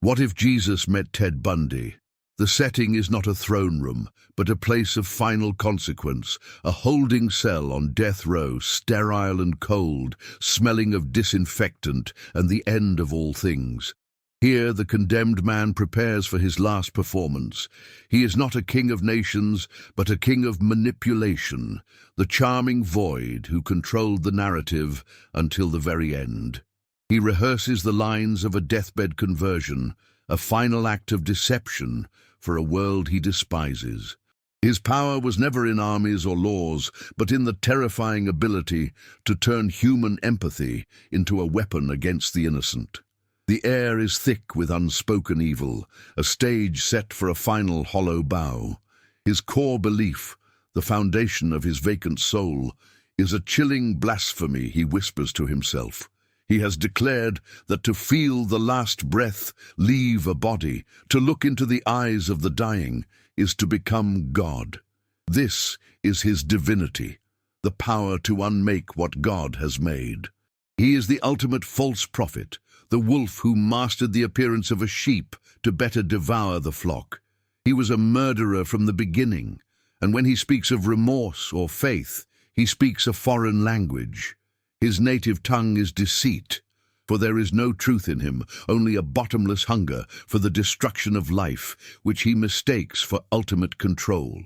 What if Jesus met Ted Bundy? The setting is not a throne room, but a place of final consequence, a holding cell on death row, sterile and cold, smelling of disinfectant and the end of all things. Here the condemned man prepares for his last performance. He is not a king of nations, but a king of manipulation, the charming void who controlled the narrative until the very end. He rehearses the lines of a deathbed conversion, a final act of deception for a world he despises. His power was never in armies or laws, but in the terrifying ability to turn human empathy into a weapon against the innocent. The air is thick with unspoken evil, a stage set for a final hollow bow. His core belief, the foundation of his vacant soul, is a chilling blasphemy he whispers to himself. He has declared that to feel the last breath leave a body, to look into the eyes of the dying, is to become God. This is his divinity, the power to unmake what God has made. He is the ultimate false prophet, the wolf who mastered the appearance of a sheep to better devour the flock. He was a murderer from the beginning, and when he speaks of remorse or faith, he speaks a foreign language. His native tongue is deceit, for there is no truth in him, only a bottomless hunger for the destruction of life, which he mistakes for ultimate control.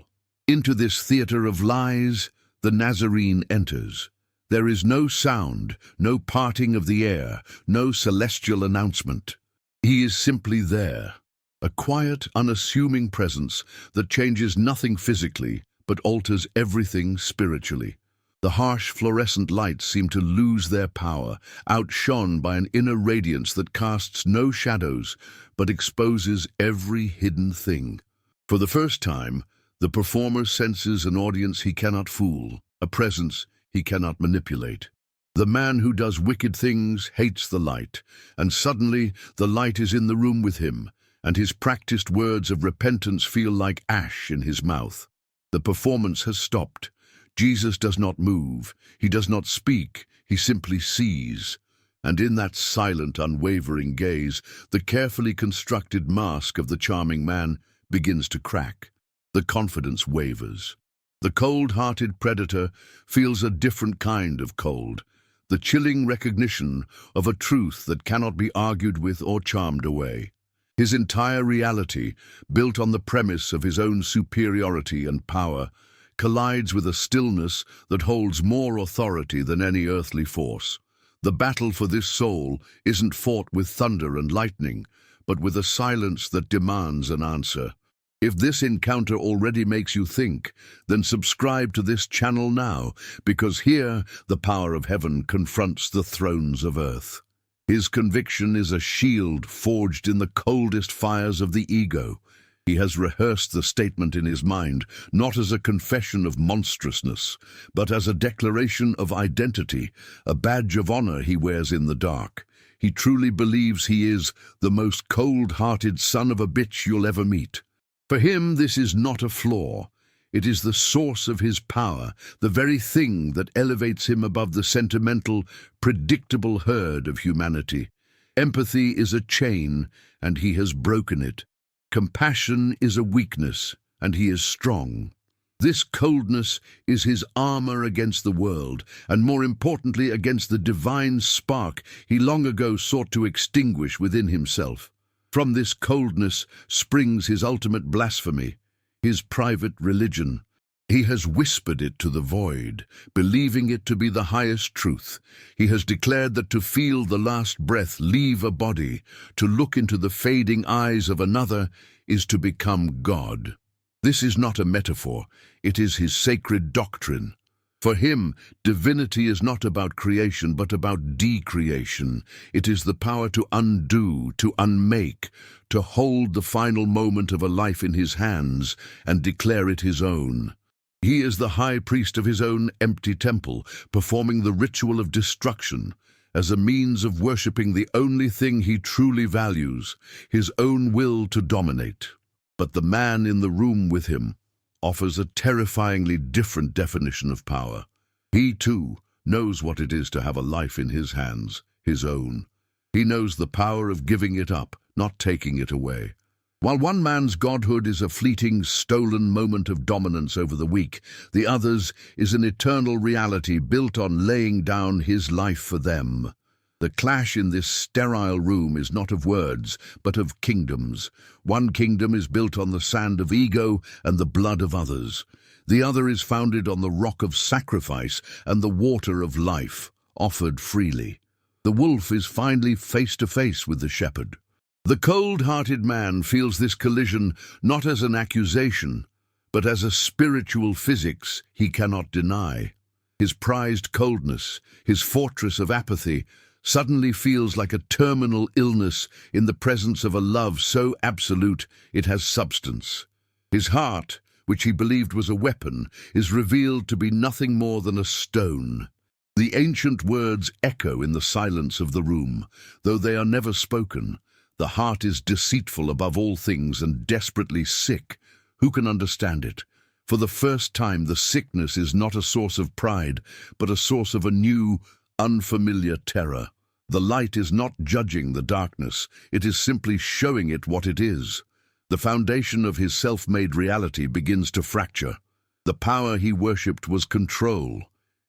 Into this theater of lies, the Nazarene enters. There is no sound, no parting of the air, no celestial announcement. He is simply there, a quiet, unassuming presence that changes nothing physically, but alters everything spiritually. The harsh fluorescent lights seem to lose their power, outshone by an inner radiance that casts no shadows, but exposes every hidden thing. For the first time, the performer senses an audience he cannot fool, a presence he cannot manipulate. The man who does wicked things hates the light, and suddenly the light is in the room with him, and his practiced words of repentance feel like ash in his mouth. The performance has stopped. Jesus does not move, he does not speak, he simply sees. And in that silent, unwavering gaze, the carefully constructed mask of the charming man begins to crack. The confidence wavers. The cold-hearted predator feels a different kind of cold, the chilling recognition of a truth that cannot be argued with or charmed away. His entire reality, built on the premise of his own superiority and power, collides with a stillness that holds more authority than any earthly force. The battle for this soul isn't fought with thunder and lightning, but with a silence that demands an answer. If this encounter already makes you think, then subscribe to this channel now, because here the power of heaven confronts the thrones of earth. His conviction is a shield forged in the coldest fires of the ego. He has rehearsed the statement in his mind, not as a confession of monstrousness, but as a declaration of identity, a badge of honor he wears in the dark. He truly believes he is the most cold-hearted son of a bitch you'll ever meet. For him, this is not a flaw. It is the source of his power, the very thing that elevates him above the sentimental, predictable herd of humanity. Empathy is a chain, and he has broken it. Compassion is a weakness, and he is strong. This coldness is his armor against the world, and more importantly against the divine spark he long ago sought to extinguish within himself. From this coldness springs his ultimate blasphemy, his private religion. He has whispered it to the void, believing it to be the highest truth. He has declared that to feel the last breath leave a body, to look into the fading eyes of another, is to become God. This is not a metaphor, it is his sacred doctrine. For him, divinity is not about creation, but about decreation. It is the power to undo, to unmake, to hold the final moment of a life in his hands and declare it his own. He is the high priest of his own empty temple, performing the ritual of destruction as a means of worshipping the only thing he truly values, his own will to dominate. But the man in the room with him offers a terrifyingly different definition of power. He, too, knows what it is to have a life in his hands, his own. He knows the power of giving it up, not taking it away. While one man's godhood is a fleeting, stolen moment of dominance over the weak, the other's is an eternal reality built on laying down his life for them. The clash in this sterile room is not of words, but of kingdoms. One kingdom is built on the sand of ego and the blood of others. The other is founded on the rock of sacrifice and the water of life, offered freely. The wolf is finally face to face with the shepherd. The cold-hearted man feels this collision not as an accusation, but as a spiritual physics he cannot deny. His prized coldness, his fortress of apathy, suddenly feels like a terminal illness in the presence of a love so absolute it has substance. His heart, which he believed was a weapon, is revealed to be nothing more than a stone. The ancient words echo in the silence of the room, though they are never spoken. The heart is deceitful above all things and desperately sick. Who can understand it? For the first time, the sickness is not a source of pride, but a source of a new, unfamiliar terror. The light is not judging the darkness, it is simply showing it what it is. The foundation of his self-made reality begins to fracture. The power he worshipped was control,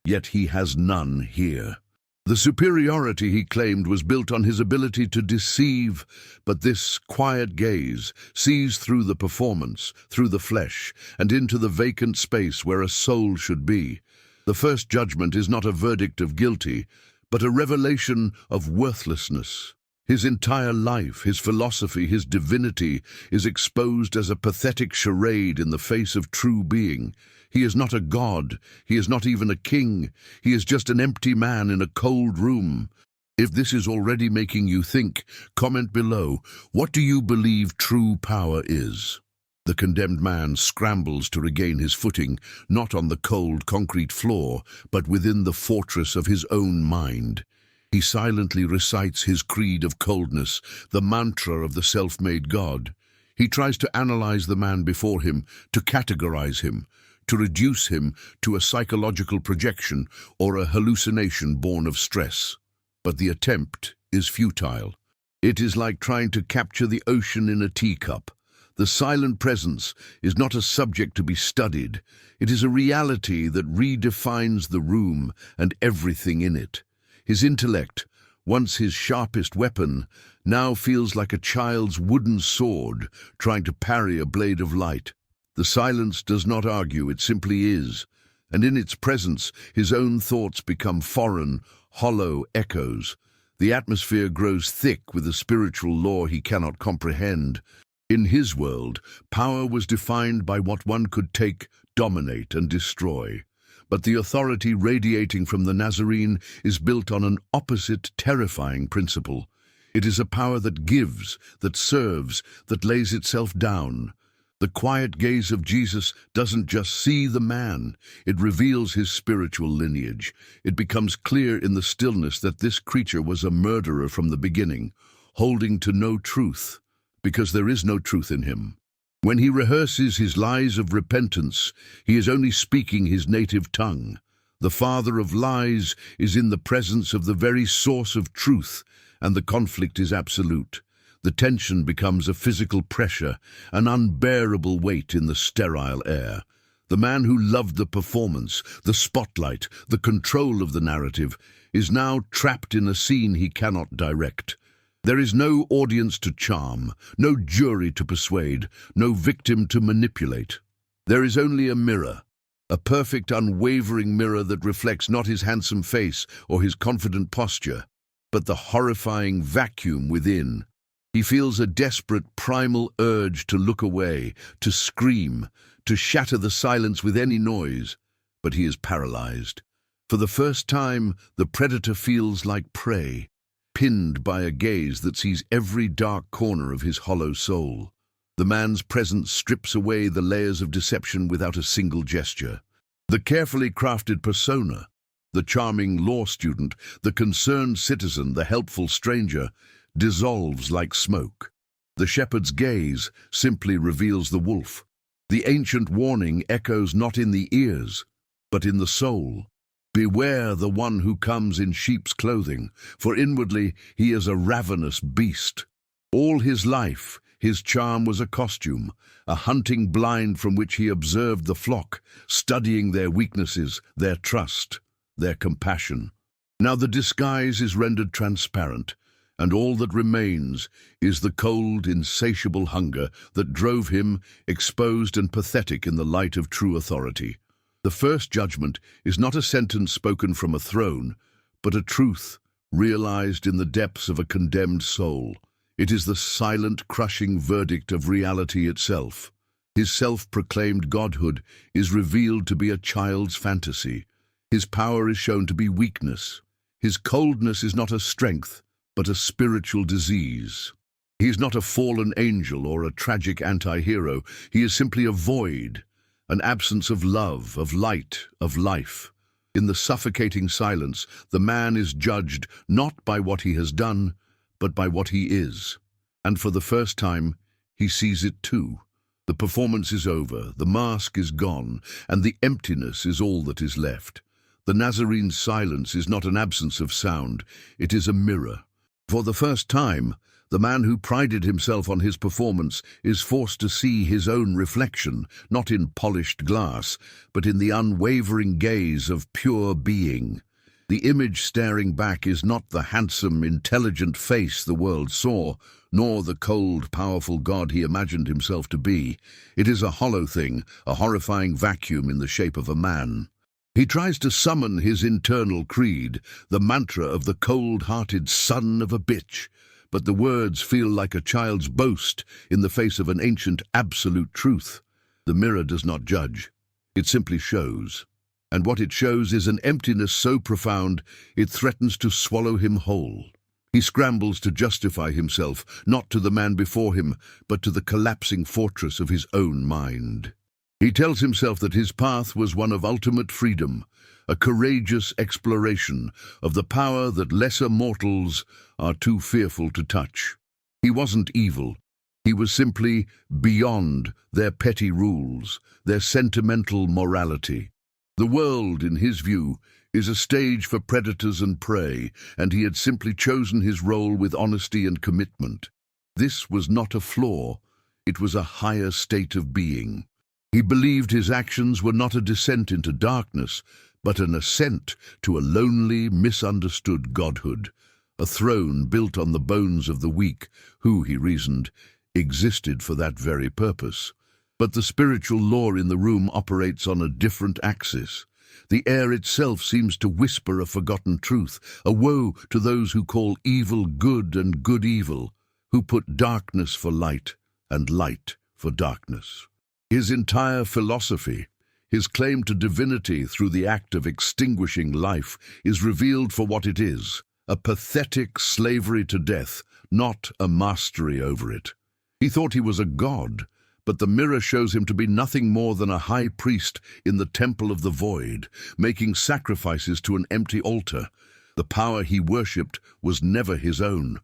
yet he has none here. The superiority he claimed was built on his ability to deceive, but this quiet gaze sees through the performance, through the flesh, and into the vacant space where a soul should be. The first judgment is not a verdict of guilty, but a revelation of worthlessness. His entire life, his philosophy, his divinity is exposed as a pathetic charade in the face of true being. He is not a god, he is not even a king, he is just an empty man in a cold room. If this is already making you think, comment below, what do you believe true power is? The condemned man scrambles to regain his footing, not on the cold concrete floor, but within the fortress of his own mind. He silently recites his creed of coldness, the mantra of the self-made god. He tries to analyze the man before him, to categorize him, to reduce him to a psychological projection or a hallucination born of stress. But the attempt is futile. It is like trying to capture the ocean in a teacup. The silent presence is not a subject to be studied. It is a reality that redefines the room and everything in it. His intellect, once his sharpest weapon, now feels like a child's wooden sword trying to parry a blade of light. The silence does not argue, it simply is, and in its presence his own thoughts become foreign, hollow echoes. The atmosphere grows thick with a spiritual law he cannot comprehend. In his world, power was defined by what one could take, dominate, and destroy. But the authority radiating from the Nazarene is built on an opposite, terrifying principle. It is a power that gives, that serves, that lays itself down. The quiet gaze of Jesus doesn't just see the man, it reveals his spiritual lineage. It becomes clear in the stillness that this creature was a murderer from the beginning, holding to no truth, because there is no truth in him. When he rehearses his lies of repentance, he is only speaking his native tongue. The father of lies is in the presence of the very source of truth, and the conflict is absolute. The tension becomes a physical pressure, an unbearable weight in the sterile air. The man who loved the performance, the spotlight, the control of the narrative, is now trapped in a scene he cannot direct. There is no audience to charm, no jury to persuade, no victim to manipulate. There is only a mirror, a perfect, unwavering mirror that reflects not his handsome face or his confident posture, but the horrifying vacuum within. He feels a desperate, primal urge to look away, to scream, to shatter the silence with any noise, but he is paralyzed. For the first time, the predator feels like prey, pinned by a gaze that sees every dark corner of his hollow soul. The man's presence strips away the layers of deception without a single gesture. The carefully crafted persona, the charming law student, the concerned citizen, the helpful stranger, dissolves like smoke. The shepherd's gaze simply reveals the wolf. The ancient warning echoes not in the ears, but in the soul. Beware the one who comes in sheep's clothing, for inwardly he is a ravenous beast. All his life, his charm was a costume, a hunting blind from which he observed the flock, studying their weaknesses, their trust, their compassion. Now the disguise is rendered transparent, and all that remains is the cold, insatiable hunger that drove him, exposed and pathetic in the light of true authority. The first judgment is not a sentence spoken from a throne, but a truth realized in the depths of a condemned soul. It is the silent, crushing verdict of reality itself. His self-proclaimed godhood is revealed to be a child's fantasy. His power is shown to be weakness. His coldness is not a strength, but a spiritual disease. He is not a fallen angel or a tragic anti-hero. He is simply a void, an absence of love, of light, of life. In the suffocating silence, the man is judged not by what he has done, but by what he is. And for the first time, he sees it too. The performance is over, the mask is gone, and the emptiness is all that is left. The Nazarene's silence is not an absence of sound, it is a mirror. For the first time, the man who prided himself on his performance is forced to see his own reflection, not in polished glass, but in the unwavering gaze of pure being. The image staring back is not the handsome, intelligent face the world saw, nor the cold, powerful God he imagined himself to be. It is a hollow thing, a horrifying vacuum in the shape of a man. He tries to summon his internal creed, the mantra of the cold-hearted son of a bitch, but the words feel like a child's boast in the face of an ancient absolute truth. The mirror does not judge, it simply shows. And what it shows is an emptiness so profound it threatens to swallow him whole. He scrambles to justify himself, not to the man before him, but to the collapsing fortress of his own mind. He tells himself that his path was one of ultimate freedom, a courageous exploration of the power that lesser mortals are too fearful to touch. He wasn't evil. He was simply beyond their petty rules, their sentimental morality. The world, in his view, is a stage for predators and prey, and he had simply chosen his role with honesty and commitment. This was not a flaw, it was a higher state of being. He believed his actions were not a descent into darkness, but an ascent to a lonely, misunderstood godhood, a throne built on the bones of the weak, who, he reasoned, existed for that very purpose. But the spiritual law in the room operates on a different axis. The air itself seems to whisper a forgotten truth, a woe to those who call evil good and good evil, who put darkness for light and light for darkness. His entire philosophy, his claim to divinity through the act of extinguishing life, is revealed for what it is, a pathetic slavery to death, not a mastery over it. He thought he was a god, but the mirror shows him to be nothing more than a high priest in the temple of the void, making sacrifices to an empty altar. The power he worshipped was never his own.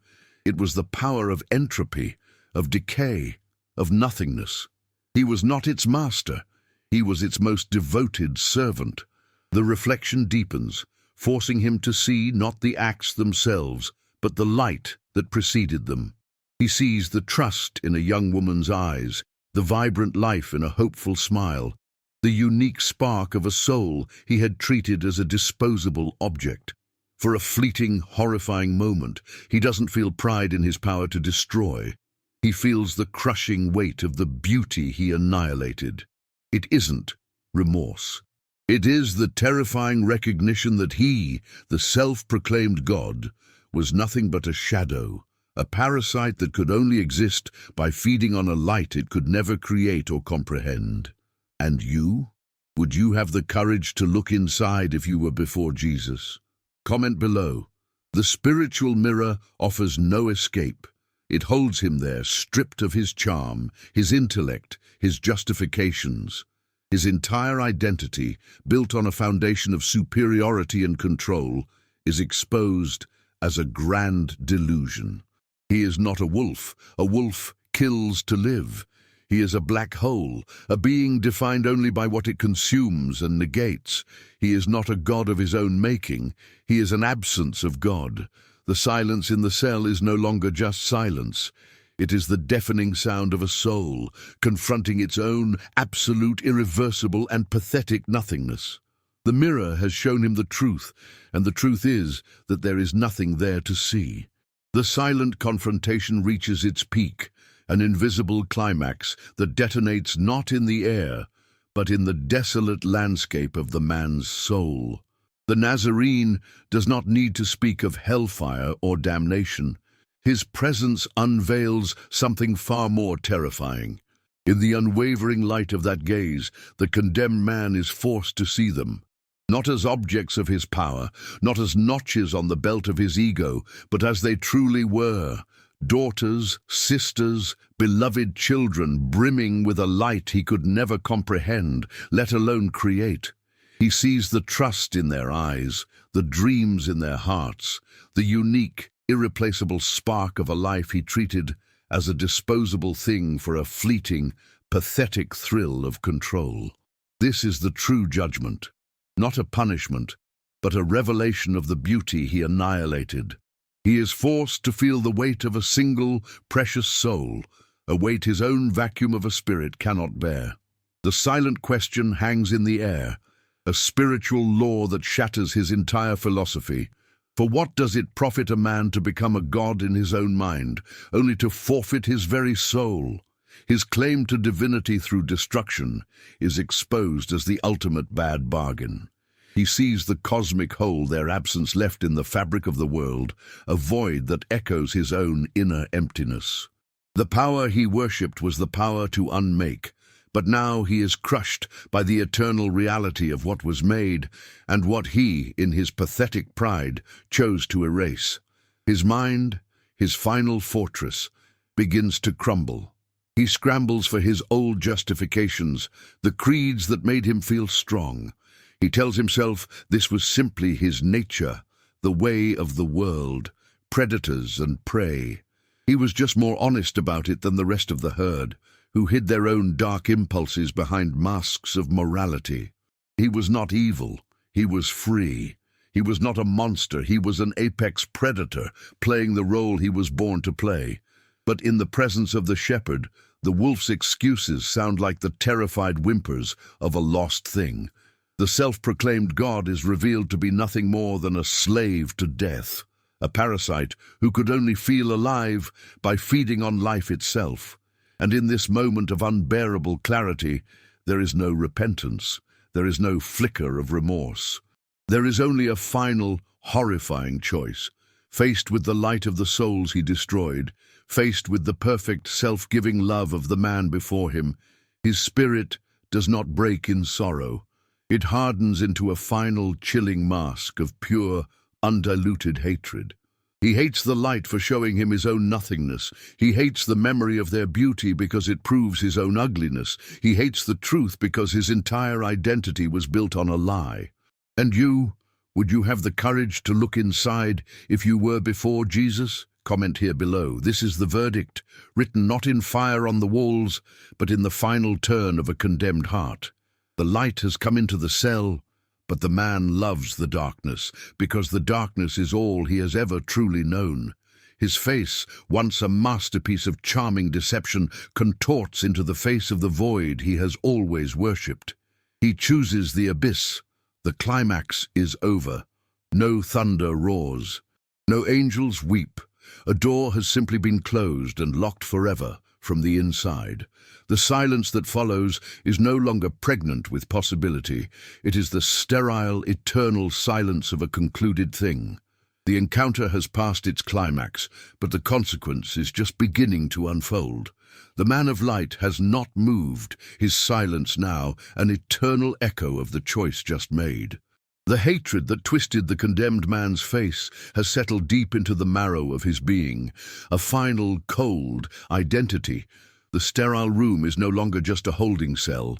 It was the power of entropy, of decay, of nothingness. He was not its master. He was its most devoted servant. The reflection deepens, forcing him to see not the acts themselves, but the light that preceded them. He sees the trust in a young woman's eyes, the vibrant life in a hopeful smile, the unique spark of a soul he had treated as a disposable object. For a fleeting, horrifying moment, he doesn't feel pride in his power to destroy. He feels the crushing weight of the beauty he annihilated. It isn't remorse. It is the terrifying recognition that he, the self-proclaimed God, was nothing but a shadow, a parasite that could only exist by feeding on a light it could never create or comprehend. And you? Would you have the courage to look inside if you were before Jesus? Comment below. The spiritual mirror offers no escape. It holds him there, stripped of his charm, his intellect, his justifications. His entire identity, built on a foundation of superiority and control, is exposed as a grand delusion. He is not a wolf. A wolf kills to live. He is a black hole, a being defined only by what it consumes and negates. He is not a God of his own making. He is an absence of God. The silence in the cell is no longer just silence. It is the deafening sound of a soul, confronting its own absolute, irreversible, and pathetic nothingness. The mirror has shown him the truth, and the truth is that there is nothing there to see. The silent confrontation reaches its peak, an invisible climax that detonates not in the air, but in the desolate landscape of the man's soul. The Nazarene does not need to speak of hellfire or damnation. His presence unveils something far more terrifying. In the unwavering light of that gaze, the condemned man is forced to see them, not as objects of his power, not as notches on the belt of his ego, but as they truly were, daughters, sisters, beloved children brimming with a light he could never comprehend, let alone create. He sees the trust in their eyes, the dreams in their hearts, the unique, irreplaceable spark of a life he treated as a disposable thing for a fleeting, pathetic thrill of control. This is the true judgment, not a punishment, but a revelation of the beauty he annihilated. He is forced to feel the weight of a single, precious soul, a weight his own vacuum of a spirit cannot bear. The silent question hangs in the air, a spiritual law that shatters his entire philosophy. For what does it profit a man to become a god in his own mind, only to forfeit his very soul? His claim to divinity through destruction is exposed as the ultimate bad bargain. He sees the cosmic hole their absence left in the fabric of the world, a void that echoes his own inner emptiness. The power he worshipped was the power to unmake, but now he is crushed by the eternal reality of what was made and what he, in his pathetic pride, chose to erase. His mind, his final fortress, begins to crumble. He scrambles for his old justifications, the creeds that made him feel strong. He tells himself this was simply his nature, the way of the world, predators and prey. He was just more honest about it than the rest of the herd, who hid their own dark impulses behind masks of morality. He was not evil, he was free. He was not a monster, he was an apex predator, playing the role he was born to play. But in the presence of the shepherd, the wolf's excuses sound like the terrified whimpers of a lost thing. The self-proclaimed God is revealed to be nothing more than a slave to death, a parasite who could only feel alive by feeding on life itself. And in this moment of unbearable clarity, there is no repentance, there is no flicker of remorse. There is only a final, horrifying choice. Faced with the light of the souls he destroyed, faced with the perfect, self-giving love of the man before him, his spirit does not break in sorrow. It hardens into a final, chilling mask of pure, undiluted hatred. He hates the light for showing him his own nothingness. He hates the memory of their beauty because it proves his own ugliness. He hates the truth because his entire identity was built on a lie. And you, would you have the courage to look inside if you were before Jesus? Comment here below. This is the verdict, written not in fire on the walls, but in the final turn of a condemned heart. The light has come into the cell, but the man loves the darkness, because the darkness is all he has ever truly known. His face, once a masterpiece of charming deception, contorts into the face of the void he has always worshipped. He chooses the abyss. The climax is over. No thunder roars. No angels weep. A door has simply been closed and locked forever from the inside. The silence that follows is no longer pregnant with possibility. It is the sterile, eternal silence of a concluded thing. The encounter has passed its climax, but the consequence is just beginning to unfold. The man of light has not moved, his silence now an eternal echo of the choice just made. The hatred that twisted the condemned man's face has settled deep into the marrow of his being, a final, cold identity. The sterile room is no longer just a holding cell.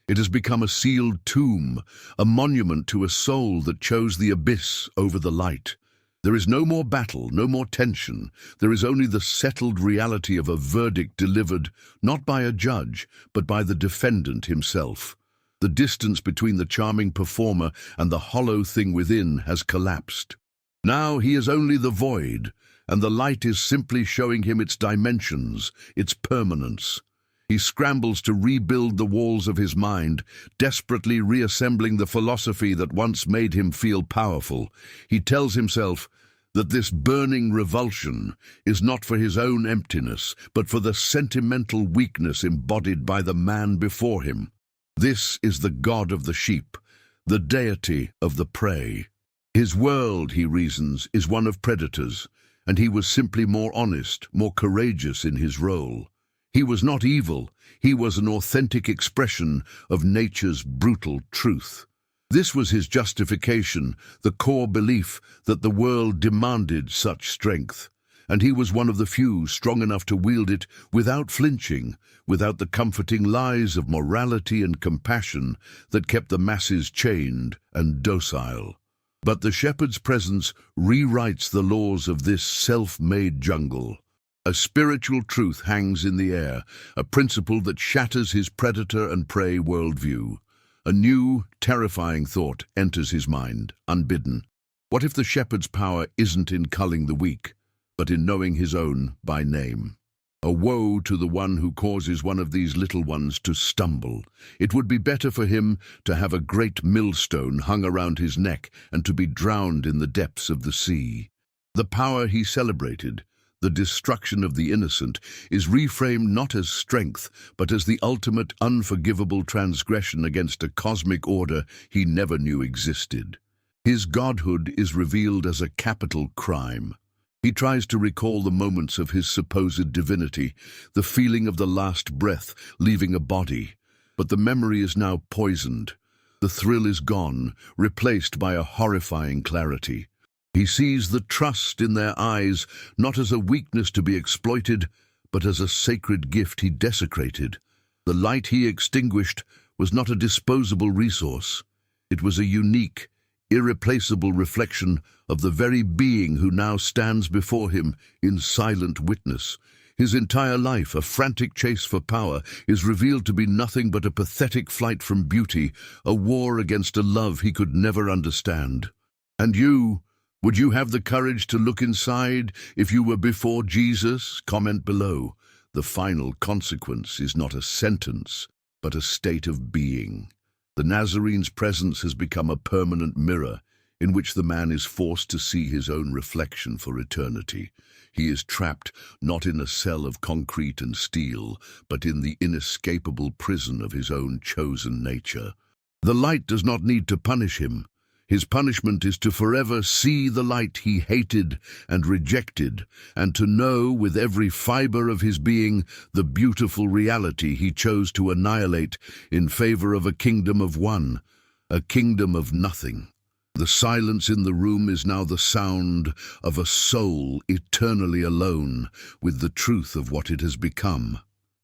It has become a sealed tomb, a monument to a soul that chose the abyss over the light. There is no more battle, no more tension. There is only the settled reality of a verdict delivered not by a judge, but by the defendant himself. The distance between the charming performer and the hollow thing within has collapsed. Now he is only the void, and the light is simply showing him its dimensions, its permanence. He scrambles to rebuild the walls of his mind, desperately reassembling the philosophy that once made him feel powerful. He tells himself that this burning revulsion is not for his own emptiness, but for the sentimental weakness embodied by the man before him. This is the god of the sheep, the deity of the prey. His world, he reasons, is one of predators, and he was simply more honest, more courageous in his role. He was not evil, he was an authentic expression of nature's brutal truth. This was his justification, the core belief that the world demanded such strength, and he was one of the few strong enough to wield it without flinching, without the comforting lies of morality and compassion that kept the masses chained and docile. But the shepherd's presence rewrites the laws of this self-made jungle. A spiritual truth hangs in the air, a principle that shatters his predator and prey worldview. A new, terrifying thought enters his mind, unbidden. What if the shepherd's power isn't in culling the weak, but in knowing his own by name? A woe to the one who causes one of these little ones to stumble. It would be better for him to have a great millstone hung around his neck and to be drowned in the depths of the sea. The power he celebrated, the destruction of the innocent, is reframed not as strength, but as the ultimate unforgivable transgression against a cosmic order he never knew existed. His godhood is revealed as a capital crime. He tries to recall the moments of his supposed divinity, the feeling of the last breath leaving a body, but the memory is now poisoned. The thrill is gone, replaced by a horrifying clarity. He sees the trust in their eyes not as a weakness to be exploited, but as a sacred gift he desecrated. The light he extinguished was not a disposable resource. It was a unique, irreplaceable reflection of the very being who now stands before him in silent witness. His entire life, a frantic chase for power, is revealed to be nothing but a pathetic flight from beauty, a war against a love he could never understand. And you, would you have the courage to look inside if you were before Jesus? Comment below. The final consequence is not a sentence, but a state of being. The Nazarene's presence has become a permanent mirror in which the man is forced to see his own reflection for eternity. He is trapped not in a cell of concrete and steel, but in the inescapable prison of his own chosen nature. The light does not need to punish him. His punishment is to forever see the light he hated and rejected, and to know with every fiber of his being the beautiful reality he chose to annihilate in favor of a kingdom of one, a kingdom of nothing. The silence in the room is now the sound of a soul eternally alone with the truth of what it has become.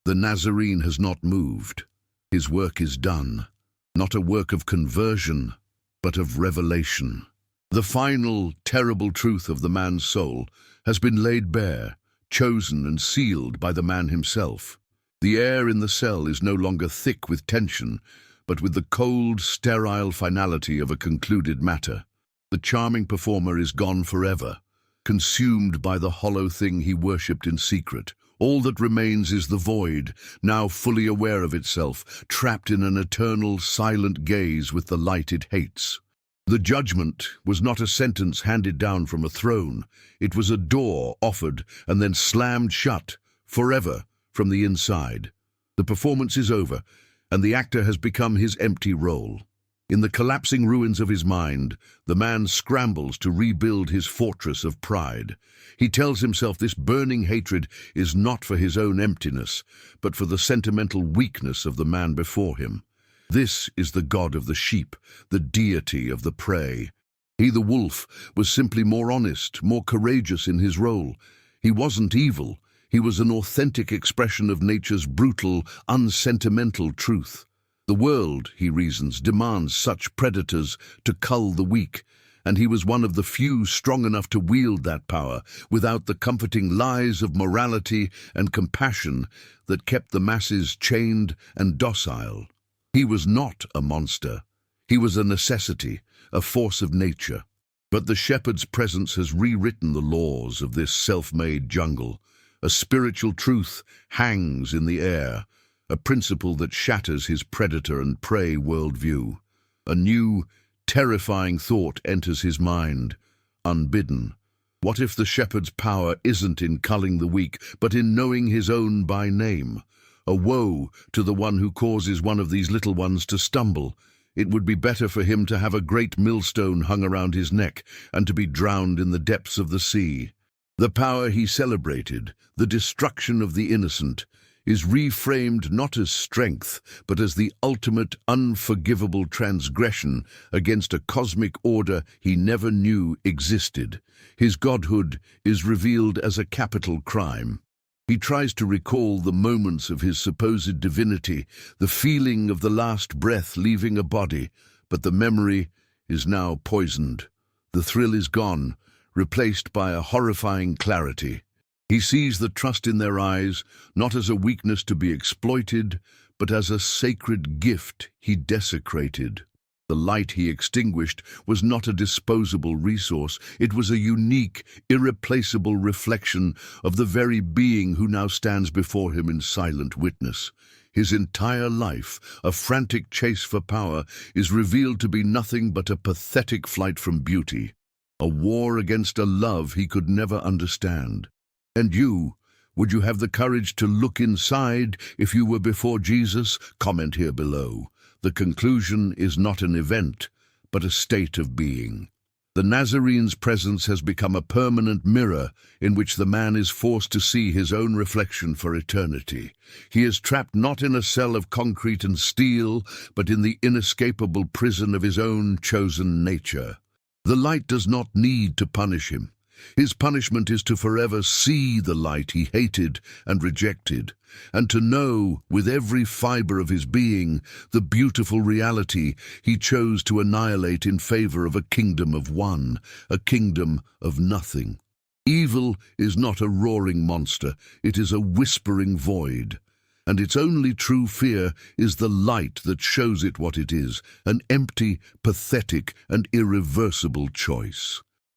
The Nazarene has not moved. His work is done, not a work of conversion, but of revelation. The final, terrible truth of the man's soul has been laid bare, chosen and sealed by the man himself. The air in the cell is no longer thick with tension, but with the cold, sterile finality of a concluded matter. The charming performer is gone forever, consumed by the hollow thing he worshipped in secret. All that remains is the void, now fully aware of itself, trapped in an eternal, silent gaze with the light it hates. The judgment was not a sentence handed down from a throne. It was a door offered and then slammed shut, forever, from the inside. The performance is over, and the actor has become his empty role. In the collapsing ruins of his mind, the man scrambles to rebuild his fortress of pride. He tells himself this burning hatred is not for his own emptiness, but for the sentimental weakness of the man before him. This is the god of the sheep, the deity of the prey. He, the wolf, was simply more honest, more courageous in his role. He wasn't evil. He was an authentic expression of nature's brutal, unsentimental truth. The world, he reasons, demands such predators to cull the weak, and he was one of the few strong enough to wield that power without the comforting lies of morality and compassion that kept the masses chained and docile. He was not a monster. He was a necessity, a force of nature. But the shepherd's presence has rewritten the laws of this self-made jungle. A spiritual truth hangs in the air, a principle that shatters his predator and prey worldview. A new, terrifying thought enters his mind, unbidden. What if the shepherd's power isn't in culling the weak, but in knowing his own by name? A woe to the one who causes one of these little ones to stumble. It would be better for him to have a great millstone hung around his neck and to be drowned in the depths of the sea. The power he celebrated, the destruction of the innocent, is reframed not as strength, but as the ultimate unforgivable transgression against a cosmic order he never knew existed. His godhood is revealed as a capital crime. He tries to recall the moments of his supposed divinity, the feeling of the last breath leaving a body, but the memory is now poisoned. The thrill is gone, replaced by a horrifying clarity. He sees the trust in their eyes not as a weakness to be exploited, but as a sacred gift he desecrated. The light he extinguished was not a disposable resource. It was a unique, irreplaceable reflection of the very being who now stands before him in silent witness. His entire life, a frantic chase for power, is revealed to be nothing but a pathetic flight from beauty, a war against a love he could never understand. And you, would you have the courage to look inside if you were before Jesus? Comment here below. The conclusion is not an event, but a state of being. The Nazarene's presence has become a permanent mirror in which the man is forced to see his own reflection for eternity. He is trapped not in a cell of concrete and steel, but in the inescapable prison of his own chosen nature. The light does not need to punish him. His punishment is to forever see the light he hated and rejected, and to know, with every fiber of his being, the beautiful reality he chose to annihilate in favor of a kingdom of one, a kingdom of nothing. Evil is not a roaring monster, it is a whispering void, and its only true fear is the light that shows it what it is, an empty, pathetic, and irreversible choice.